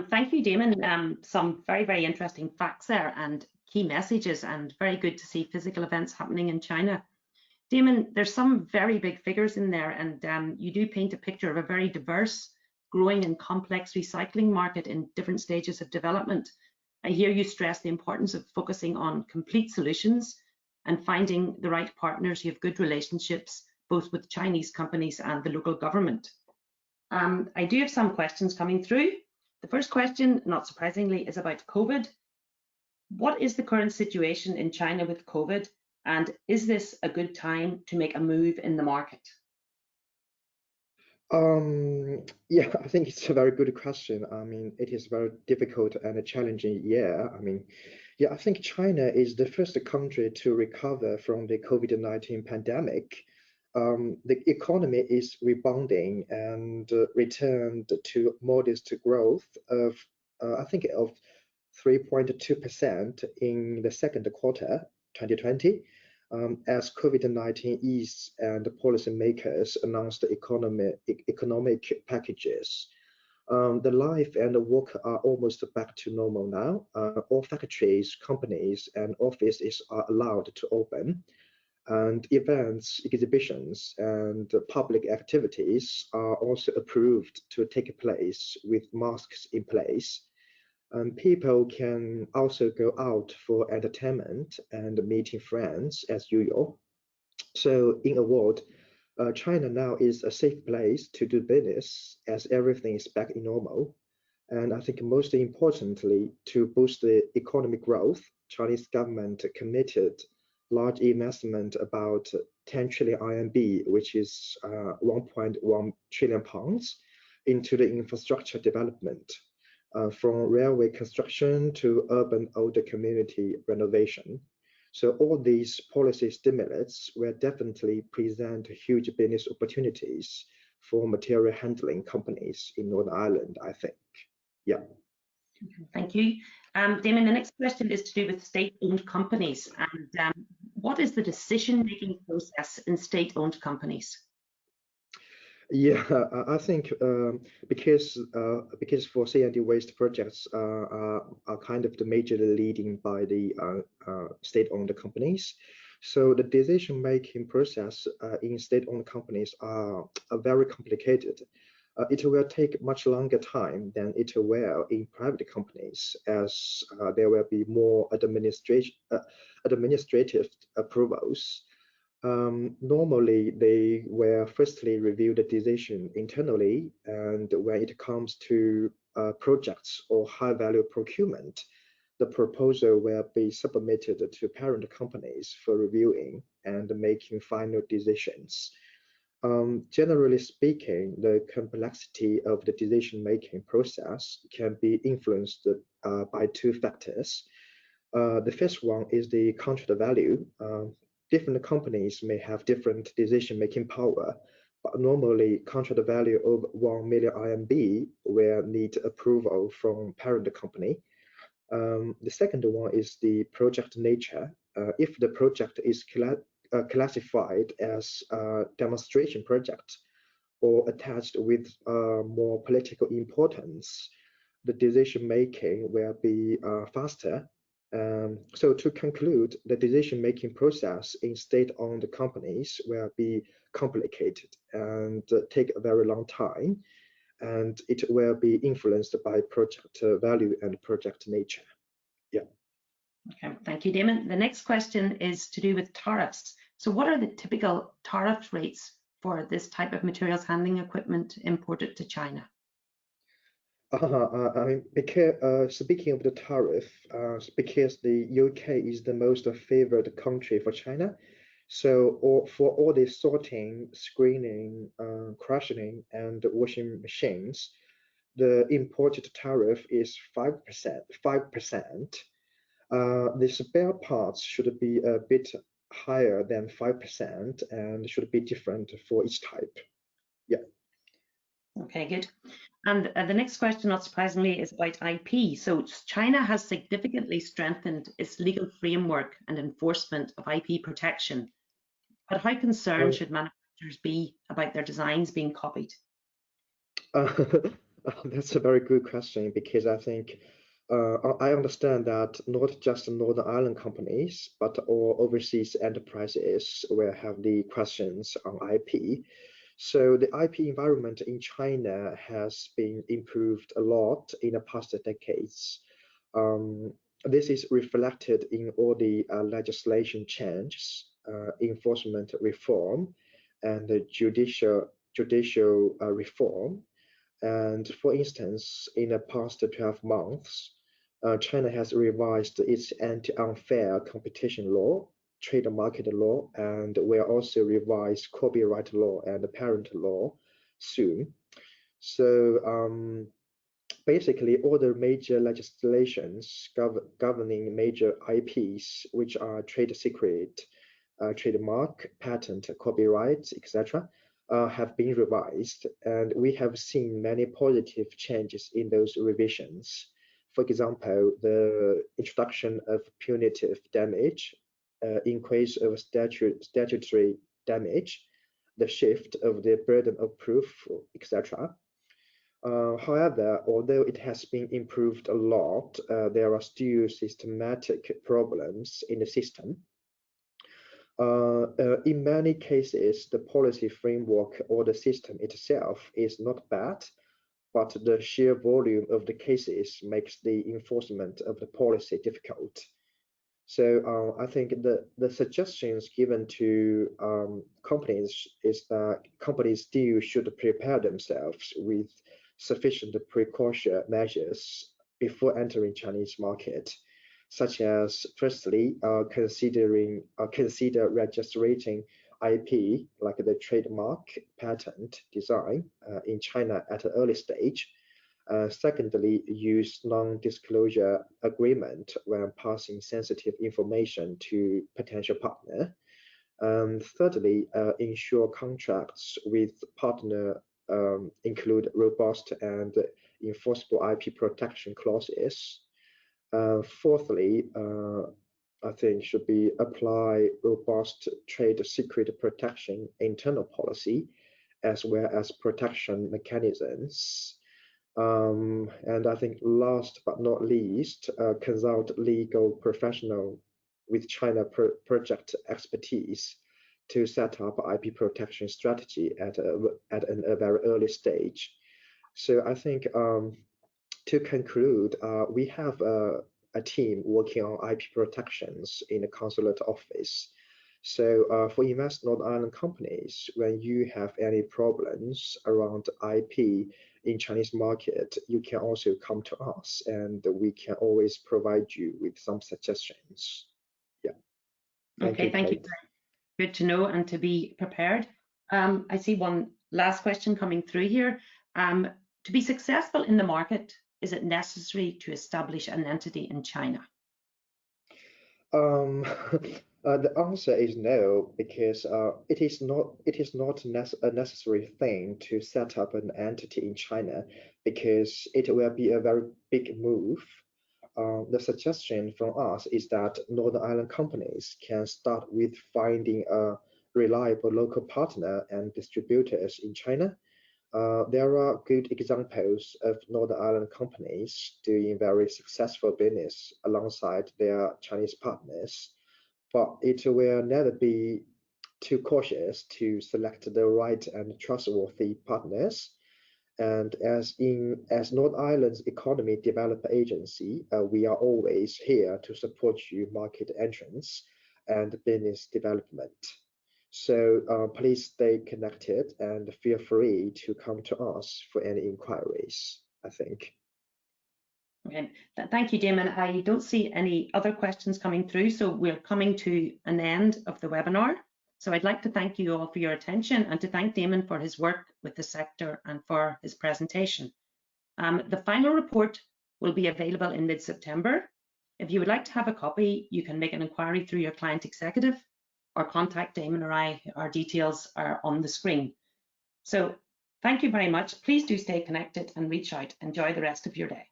Thank you, Damon. Some very interesting facts there and key messages, and very good to see physical events happening in China. Damon, there's some very big figures in there, and you do paint a picture of a very diverse, growing and complex recycling market in different stages of development. I hear you stress the importance of focusing on complete solutions and finding the right partners who have good relationships, both with Chinese companies and the local government. I do have some questions coming through. The first question, not surprisingly, is about COVID. What is the current situation in China with COVID, and is this a good time to make a move in the market? Yeah, I think it's a very good question. I mean, it is very difficult and a challenging year. I mean, yeah, I think China is the first country to recover from the COVID-19 pandemic. The economy is rebounding and returned to modest growth of, I think, of 3.2% in the second quarter 2020, as COVID-19 eased and policymakers announced economic packages. The life and the work are almost back to normal now. All factories, companies, and offices are allowed to open, and events, exhibitions, and public activities are also approved to take place with masks in place. And people can also go out for entertainment and meeting friends as usual. So in a word, China now is a safe place to do business as everything is back in normal. And I think most importantly, to boost the economic growth, Chinese government committed large investment about 10 trillion RMB, which is 1.1 trillion pounds, into the infrastructure development, from railway construction to urban older community renovation. So all these policy stimulants will definitely present huge business opportunities for material handling companies in Northern Ireland, I think. Yeah. Thank you. Damon, the next question is to do with state-owned companies. And what is the decision-making process in state-owned companies? Yeah, I think because for C&D waste projects are kind of the major leading by the state-owned companies. So the decision-making process in state-owned companies are very complicated. It will take much longer time than it will in private companies, as there will be more administrative approvals. Normally, they will firstly review the decision internally, and when it comes to projects or high-value procurement, the proposal will be submitted to parent companies for reviewing and making final decisions. Generally speaking, the complexity of the decision-making process can be influenced by two factors. The first one is the contract value. Different companies may have different decision-making power, but normally contract value of 1 million RMB will need approval from parent company. The second one is the project nature. If the project is classified as a demonstration project or attached with more political importance, the decision-making will be faster. So to conclude, the decision-making process in state-owned companies will be complicated and take a very long time, and it will be influenced by project value and project nature. Yeah. Okay, thank you, Damon. The next question is to do with tariffs. So what are the typical tariff rates for this type of materials handling equipment imported to China? I mean, because speaking of the tariff, because the UK is the most favored country for China, so for all the sorting, screening, crushing, and washing machines, the imported tariff is 5%. 5%. The spare parts should be a bit higher than 5% and should be different for each type. Yeah. Okay, good. And the next question, not surprisingly, is about IP. So China has significantly strengthened its legal framework and enforcement of IP protection. But how concerned should manufacturers be about their designs being copied? That's a very good question because I think I understand that not just Northern Ireland companies, but all overseas enterprises will have the questions on IP. So the IP environment in China has been improved a lot in the past decades. Um, this is reflected in all the legislation changes, enforcement reform, and the judicial reform. And for instance, in the past 12 months, China has revised its anti-unfair competition law, trade market law, and will also revise copyright law and parent law soon. So basically, all the major legislations governing major IPs, which are trade secret, trademark, patent, copyright, etc., have been revised, and we have seen many positive changes in those revisions. For example, the introduction of punitive damage, increase of statutory damage, the shift of the burden of proof, etc. However, although it has been improved a lot, there are still systematic problems in the system. In many cases, the policy framework or the system itself is not bad, but the sheer volume of the cases makes the enforcement of the policy difficult. So I think the suggestions given to companies is that companies still should prepare themselves with sufficient precaution measures before entering Chinese market, such as firstly consider registering IP like the trademark, patent, design in China at an early stage. Secondly, use non-disclosure agreement when passing sensitive information to potential partner. Thirdly, ensure contracts with partner include robust and enforceable IP protection clauses. Fourthly, I think should be apply robust trade secret protection internal policy, as well as protection mechanisms. And I think last but not least, consult legal professional with China project expertise to set up IP protection strategy at a very early stage. So I think to conclude, we have a team working on IP protections in the consulate office. So for Invest Northern Ireland companies, when you have any problems around IP in Chinese market, you can also come to us, and we can always provide you with some suggestions. Yeah. Okay, thank you. Good to know and to be prepared. I see one last question coming through here. To be successful in the market, is it necessary to establish an entity in China? The answer is no, because it is not a necessary thing to set up an entity in China, because it will be a very big move. The suggestion from us is that Northern Ireland companies can start with finding a reliable local partner and distributors in China. There are good examples of Northern Ireland companies doing very successful business alongside their Chinese partners, but it will never be too cautious to select the right and trustworthy partners. And as Northern Ireland's Economy Development Agency, we are always here to support you market entrance and business development. So please stay connected and feel free to come to us for any inquiries, I think. Okay, thank you, Damon. I don't see any other questions coming through, so we're coming to an end of the webinar. So I'd like to thank you all for your attention and to thank Damon for his work with the sector and for his presentation. The final report will be available in mid-September. If you would like to have a copy, you can make an inquiry through your client executive or contact Damon or I. Our details are on the screen. So thank you very much. Please do stay connected and reach out. Enjoy the rest of your day.